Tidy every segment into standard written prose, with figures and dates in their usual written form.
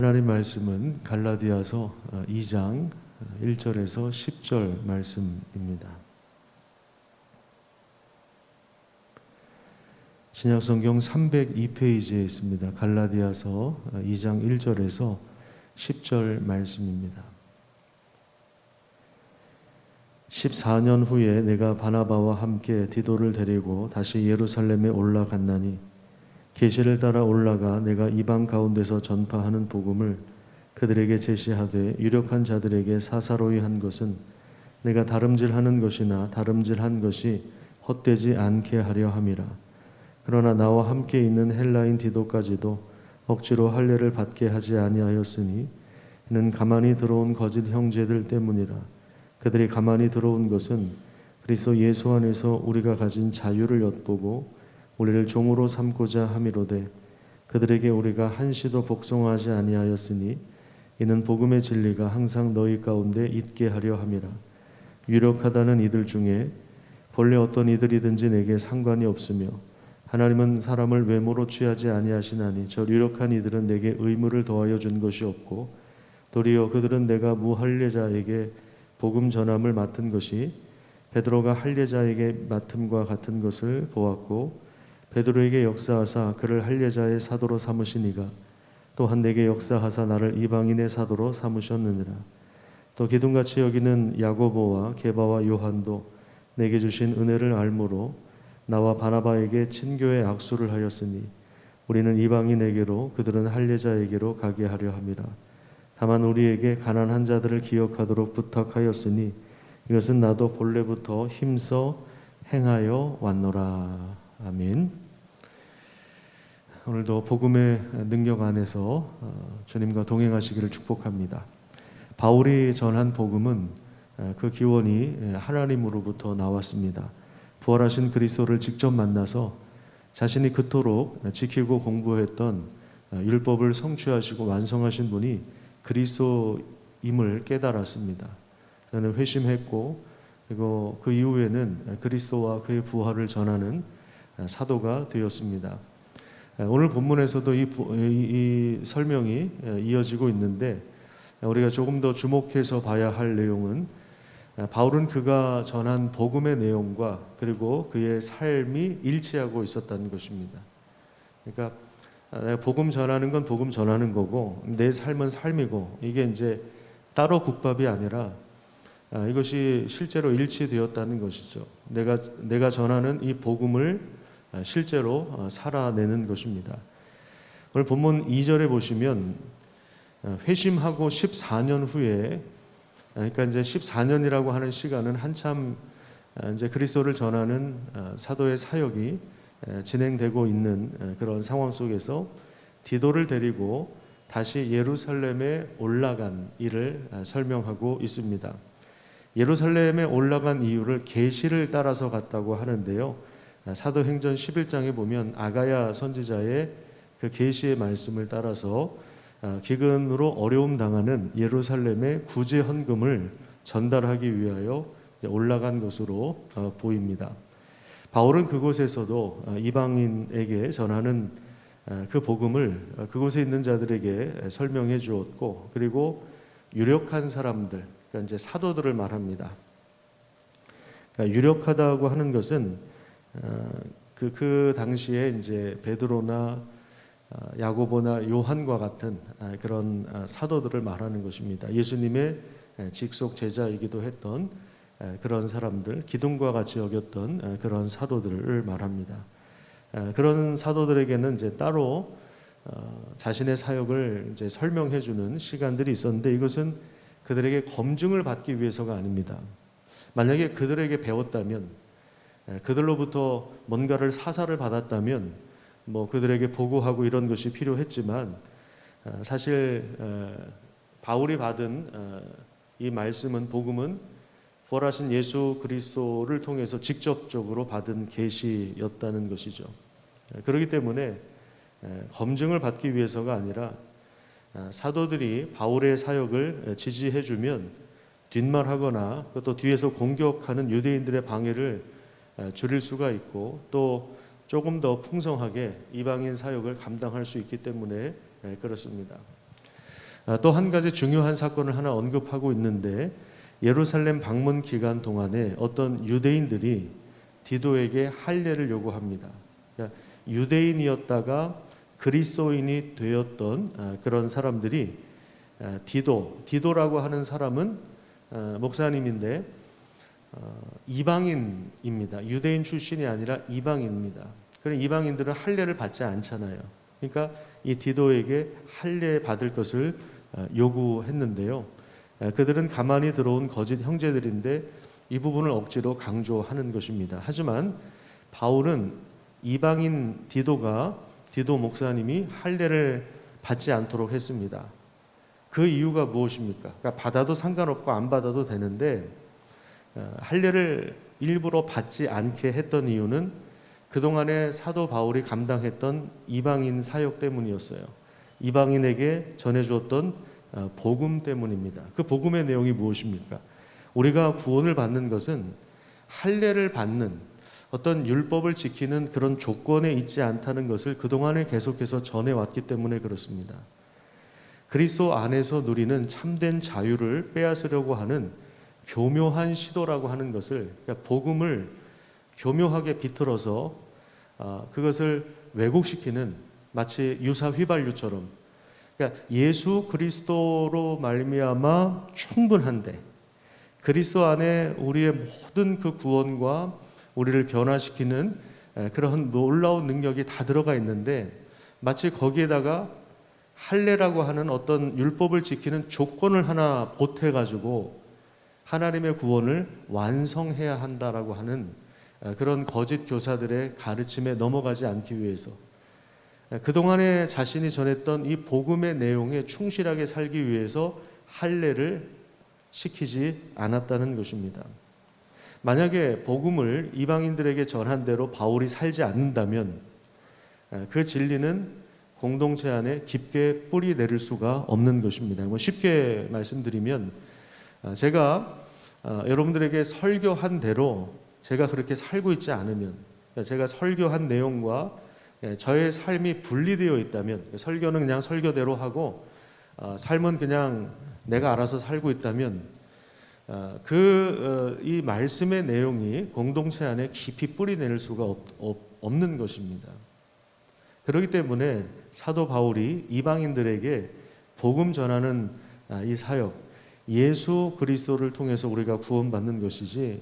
하나님 말씀은 갈라디아서 2장 1절에서 10절 말씀입니다. 신약성경 302페이지에 있습니다. 갈라디아서 2장 1절에서 10절 말씀입니다. 14년 후에 내가 바나바와 함께 디도를 데리고 다시 예루살렘에 올라갔나니 계시를 따라 올라가 내가 이방 가운데서 전파하는 복음을 그들에게 제시하되 유력한 자들에게 사사로이 한 것은 내가 다름질하는 것이나 다름질한 것이 헛되지 않게 하려 함이라. 그러나 나와 함께 있는 헬라인 디도까지도 억지로 할례를 받게 하지 아니하였으니 이는 가만히 들어온 거짓 형제들 때문이라. 그들이 가만히 들어온 것은 그리스도 예수 안에서 우리가 가진 자유를 엿보고 우리를 종으로 삼고자 함이로되 그들에게 우리가 한시도 복종하지 아니하였으니 이는 복음의 진리가 항상 너희 가운데 있게 하려 함이라. 유력하다는 이들 중에 본래 어떤 이들이든지 내게 상관이 없으며 하나님은 사람을 외모로 취하지 아니하시나니 저 유력한 이들은 내게 의무를 더하여 준 것이 없고 도리어 그들은 내가 무할례자에게 복음 전함을 맡은 것이 베드로가 할례자에게 맡음과 같은 것을 보았고 베드로에게 역사하사 그를 할례자의 사도로 삼으시니가 또한 내게 역사하사 나를 이방인의 사도로 삼으셨느니라. 또 기둥같이 여기는 야고보와 게바와 요한도 내게 주신 은혜를 알므로 나와 바나바에게 친교의 악수를 하였으니 우리는 이방인에게로 그들은 할례자에게로 가게 하려 함이라. 다만 우리에게 가난한 자들을 기억하도록 부탁하였으니 이것은 나도 본래부터 힘써 행하여 왔노라. 아멘. 오늘도 복음의 능력 안에서 주님과 동행하시기를 축복합니다. 바울이 전한 복음은 그 기원이 하나님으로부터 나왔습니다. 부활하신 그리스도를 직접 만나서 자신이 그토록 지키고 공부했던 율법을 성취하시고 완성하신 분이 그리스도임을 깨달았습니다. 저는 회심했고 그리고 그 이후에는 그리스도와 그의 부활을 전하는 사도가 되었습니다. 오늘 본문에서도 이 설명이 이어지고 있는데 우리가 조금 더 주목해서 봐야 할 내용은 바울은 그가 전한 복음의 내용과 그리고 그의 삶이 일치하고 있었다는 것입니다. 그러니까 복음 전하는 건 복음 전하는 거고 내 삶은 삶이고 이게 이제 따로 국밥이 아니라 이것이 실제로 일치되었다는 것이죠. 내가 전하는 이 복음을 실제로 살아내는 것입니다. 오늘 본문 2절에 보시면 회심하고 14년 후에, 그러니까 이제 14년이라고 하는 시간은 한참 이제 그리스도를 전하는 사도의 사역이 진행되고 있는 그런 상황 속에서 디도를 데리고 다시 예루살렘에 올라간 일을 설명하고 있습니다. 예루살렘에 올라간 이유를 계시를 따라서 갔다고 하는데요. 사도행전 11장에 보면 아가야 선지자의 그 계시의 말씀을 따라서 기근으로 어려움 당하는 예루살렘의 구제 헌금을 전달하기 위하여 올라간 것으로 보입니다. 바울은 그곳에서도 이방인에게 전하는 그 복음을 그곳에 있는 자들에게 설명해 주었고 그리고 유력한 사람들, 그러니까 이제 사도들을 말합니다. 그러니까 유력하다고 하는 것은 그 당시에 이제 베드로나 야고보나 요한과 같은 그런 사도들을 말하는 것입니다. 예수님의 직속 제자이기도 했던 그런 사람들, 기둥과 같이 여겼던 그런 사도들을 말합니다. 그런 사도들에게는 이제 따로 자신의 사역을 이제 설명해 주는 시간들이 있었는데 이것은 그들에게 검증을 받기 위해서가 아닙니다. 만약에 그들에게 배웠다면 그들로부터 뭔가를 사사를 받았다면 그들에게 보고하고 이런 것이 필요했지만 사실 바울이 받은 이 말씀은 복음은 부활하신 예수 그리스도를 통해서 직접적으로 받은 계시였다는 것이죠. 그렇기 때문에 검증을 받기 위해서가 아니라 사도들이 바울의 사역을 지지해주면 뒷말하거나 또 뒤에서 공격하는 유대인들의 방해를 줄일 수가 있고 또 조금 더 풍성하게 이방인 사역을 감당할 수 있기 때문에 그렇습니다. 또 한 가지 중요한 사건을 하나 언급하고 있는데, 예루살렘 방문 기간 동안에 어떤 유대인들이 디도에게 할례를 요구합니다. 그러니까 유대인이었다가 그리스도인이 되었던 그런 사람들이 디도라고 하는 사람은 목사님인데 이방인입니다. 유대인 출신이 아니라 이방인입니다. 그런 이방인들은 할례를 받지 않잖아요. 그러니까 이 디도에게 할례 받을 것을 요구했는데요. 그들은 가만히 들어온 거짓 형제들인데 이 부분을 억지로 강조하는 것입니다. 하지만 바울은 이방인 디도 목사님이 할례를 받지 않도록 했습니다. 그 이유가 무엇입니까? 그러니까 받아도 상관없고 안 받아도 되는데 할례를 일부러 받지 않게 했던 이유는 그동안에 사도 바울이 감당했던 이방인 사역 때문이었어요. 이방인에게 전해주었던 복음 때문입니다. 그 복음의 내용이 무엇입니까? 우리가 구원을 받는 것은 할례를 받는 어떤 율법을 지키는 그런 조건에 있지 않다는 것을 그동안에 계속해서 전해왔기 때문에 그렇습니다. 그리스도 안에서 누리는 참된 자유를 빼앗으려고 하는 교묘한 시도라고 하는 것을, 그러니까 복음을 교묘하게 비틀어서 그것을 왜곡시키는, 마치 유사 휘발유처럼, 그러니까 예수 그리스도로 말미암아 충분한데 그리스도 안에 우리의 모든 그 구원과 우리를 변화시키는 그런 놀라운 능력이 다 들어가 있는데, 마치 거기에다가 할례라고 하는 어떤 율법을 지키는 조건을 하나 보태가지고 하나님의 구원을 완성해야 한다라고 하는 그런 거짓 교사들의 가르침에 넘어가지 않기 위해서, 그동안에 자신이 전했던 이 복음의 내용에 충실하게 살기 위해서 할례를 시키지 않았다는 것입니다. 만약에 복음을 이방인들에게 전한 대로 바울이 살지 않는다면 그 진리는 공동체 안에 깊게 뿌리 내릴 수가 없는 것입니다. 쉽게 말씀드리면, 제가 여러분들에게 설교한 대로 제가 그렇게 살고 있지 않으면, 제가 설교한 내용과 저의 삶이 분리되어 있다면, 설교는 그냥 설교대로 하고 삶은 그냥 내가 알아서 살고 있다면, 이 말씀의 내용이 공동체 안에 깊이 뿌리 내릴 수가 없는 것입니다. 그렇기 때문에 사도 바울이 이방인들에게 복음 전하는 이 사역, 예수 그리스도를 통해서 우리가 구원받는 것이지,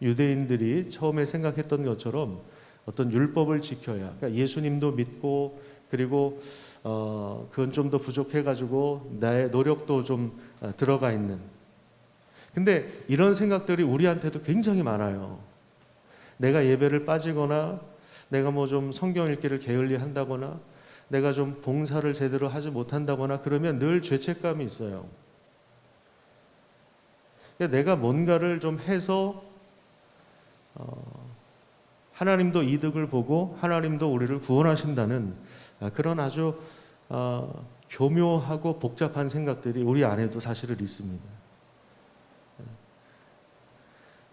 유대인들이 처음에 생각했던 것처럼 어떤 율법을 지켜야, 그러니까 예수님도 믿고 그리고 그건 좀 더 부족해가지고 나의 노력도 좀 들어가 있는, 근데 이런 생각들이 우리한테도 굉장히 많아요. 내가 예배를 빠지거나 내가 뭐 좀 성경 읽기를 게을리 한다거나 내가 좀 봉사를 제대로 하지 못한다거나 그러면 늘 죄책감이 있어요. 내가 뭔가를 좀 해서 하나님도 이득을 보고 하나님도 우리를 구원하신다는 그런 아주 교묘하고 복잡한 생각들이 우리 안에도 사실은 있습니다.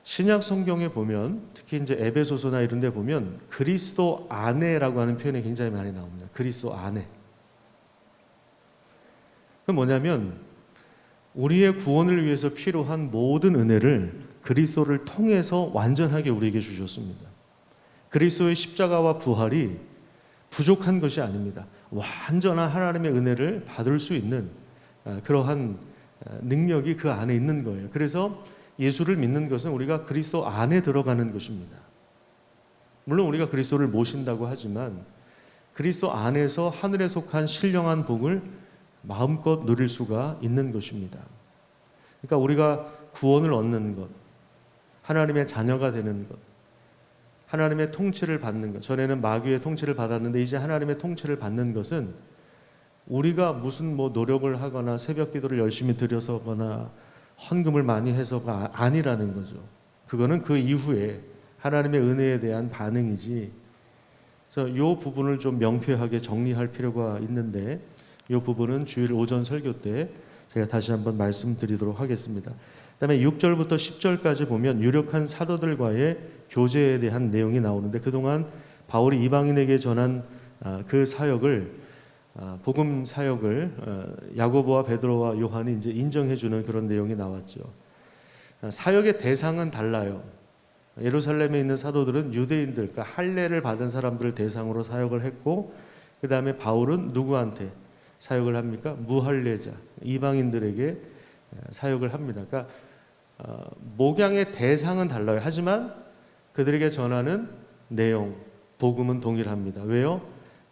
신약 성경에 보면, 특히 이제 에베소서나 이런 데 보면 그리스도 안에라고 하는 표현이 굉장히 많이 나옵니다. 그리스도 안에. 그건 뭐냐면 우리의 구원을 위해서 필요한 모든 은혜를 그리스도를 통해서 완전하게 우리에게 주셨습니다. 그리스도의 십자가와 부활이 부족한 것이 아닙니다. 완전한 하나님의 은혜를 받을 수 있는 그러한 능력이 그 안에 있는 거예요. 그래서 예수를 믿는 것은 우리가 그리스도 안에 들어가는 것입니다. 물론 우리가 그리스도를 모신다고 하지만 그리스도 안에서 하늘에 속한 신령한 복을 마음껏 누릴 수가 있는 것입니다. 그러니까 우리가 구원을 얻는 것, 하나님의 자녀가 되는 것, 하나님의 통치를 받는 것, 전에는 마귀의 통치를 받았는데 이제 하나님의 통치를 받는 것은 우리가 무슨 노력을 하거나 새벽 기도를 열심히 드려서거나 헌금을 많이 해서가 아니라는 거죠. 그거는 그 이후에 하나님의 은혜에 대한 반응이지. 그래서 이 부분을 좀 명쾌하게 정리할 필요가 있는데, 이 부분은 주일 오전 설교 때 제가 다시 한번 말씀드리도록 하겠습니다. 그다음에 6절부터 10절까지 보면 유력한 사도들과의 교제에 대한 내용이 나오는데, 그동안 바울이 이방인에게 전한 그 사역을 복음 사역을 야고보와 베드로와 요한이 이제 인정해주는 그런 내용이 나왔죠. 사역의 대상은 달라요. 예루살렘에 있는 사도들은 유대인들, 그러니까 할례를 받은 사람들을 대상으로 사역을 했고, 그 다음에 바울은 누구한테 사역을 합니까? 무할례자, 이방인들에게 사역을 합니다. 그러니까 목양의 대상은 달라요. 하지만 그들에게 전하는 내용, 복음은 동일합니다. 왜요?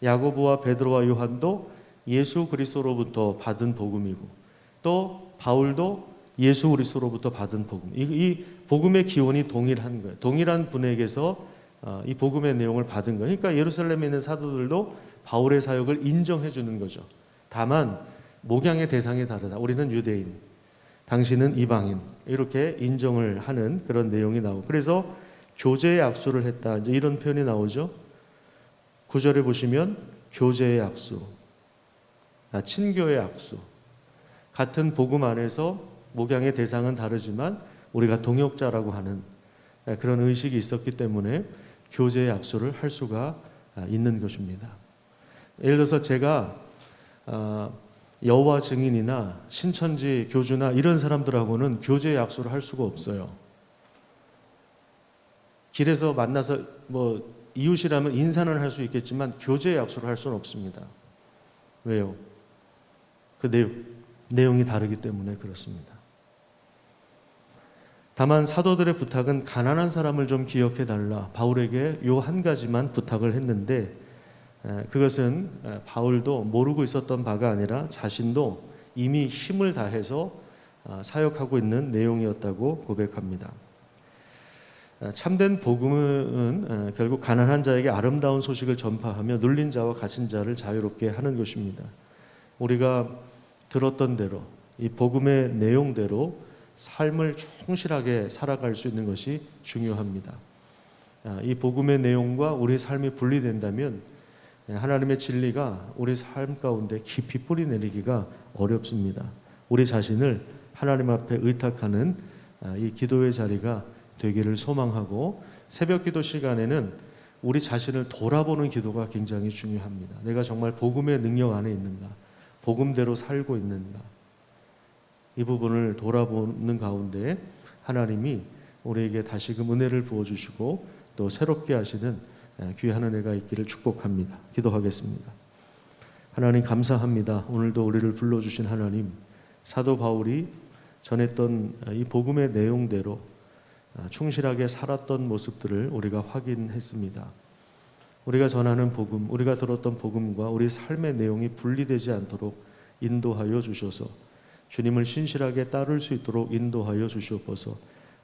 야고보와 베드로와 요한도 예수 그리스도로부터 받은 복음이고, 또 바울도 예수 그리스도로부터 받은 복음. 이 복음의 기원이 동일한 거예요. 동일한 분에게서 이 복음의 내용을 받은 거예요. 그러니까 예루살렘에 있는 사도들도 바울의 사역을 인정해 주는 거죠. 다만 목양의 대상이 다르다. 우리는 유대인, 당신은 이방인, 이렇게 인정을 하는 그런 내용이 나오고, 그래서 교제의 악수를 했다, 이제 이런 표현이 나오죠. 9절에 보시면 교제의 악수, 친교의 악수. 같은 복음 안에서 목양의 대상은 다르지만 우리가 동역자라고 하는 그런 의식이 있었기 때문에 교제의 악수를 할 수가 있는 것입니다. 예를 들어서 제가 여호와 증인이나 신천지 교주나 이런 사람들하고는 교제의 악수를 할 수가 없어요. 길에서 만나서 뭐 이웃이라면 인사는 할 수 있겠지만 교제의 약속을 할 수는 없습니다. 왜요? 그 내용이 다르기 때문에 그렇습니다. 다만 사도들의 부탁은 가난한 사람을 좀 기억해 달라, 바울에게 요 한 가지만 부탁을 했는데, 그것은 바울도 모르고 있었던 바가 아니라 자신도 이미 힘을 다해서 사역하고 있는 내용이었다고 고백합니다. 참된 복음은 결국 가난한 자에게 아름다운 소식을 전파하며 눌린 자와 갇힌 자를 자유롭게 하는 것입니다. 우리가 들었던 대로 이 복음의 내용대로 삶을 충실하게 살아갈 수 있는 것이 중요합니다. 이 복음의 내용과 우리 삶이 분리된다면 하나님의 진리가 우리 삶 가운데 깊이 뿌리 내리기가 어렵습니다. 우리 자신을 하나님 앞에 의탁하는 이 기도의 자리가 되기를 소망하고, 새벽 기도 시간에는 우리 자신을 돌아보는 기도가 굉장히 중요합니다. 내가 정말 복음의 능력 안에 있는가? 복음대로 살고 있는가? 이 부분을 돌아보는 가운데 하나님이 우리에게 다시금 은혜를 부어주시고 또 새롭게 하시는 귀한 은혜가 있기를 축복합니다. 기도하겠습니다. 하나님 감사합니다. 오늘도 우리를 불러주신 하나님, 사도 바울이 전했던 이 복음의 내용대로 충실하게 살았던 모습들을 우리가 확인했습니다. 우리가 전하는 복음, 우리가 들었던 복음과 우리 삶의 내용이 분리되지 않도록 인도하여 주셔서 주님을 신실하게 따를 수 있도록 인도하여 주시옵소서.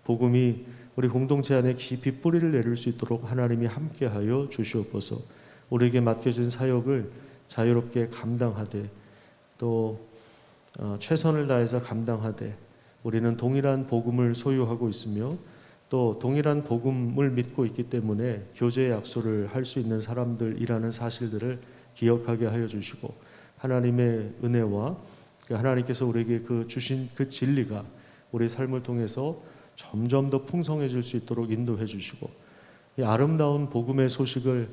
복음이 우리 공동체 안에 깊이 뿌리를 내릴 수 있도록 하나님이 함께하여 주시옵소서. 우리에게 맡겨진 사역을 자유롭게 감당하되 또 최선을 다해서 감당하되, 우리는 동일한 복음을 소유하고 있으며 또 동일한 복음을 믿고 있기 때문에 교제의 약속을 할 수 있는 사람들이라는 사실들을 기억하게 하여 주시고, 하나님의 은혜와 하나님께서 우리에게 주신 그 진리가 우리 삶을 통해서 점점 더 풍성해질 수 있도록 인도해 주시고, 이 아름다운 복음의 소식을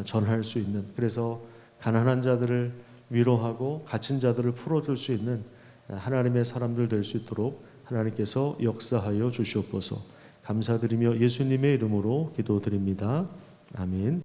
전할 수 있는, 그래서 가난한 자들을 위로하고 갇힌 자들을 풀어줄 수 있는 하나님의 사람들 될 수 있도록 하나님께서 역사하여 주시옵소서. 감사드리며 예수님의 이름으로 기도드립니다. 아멘.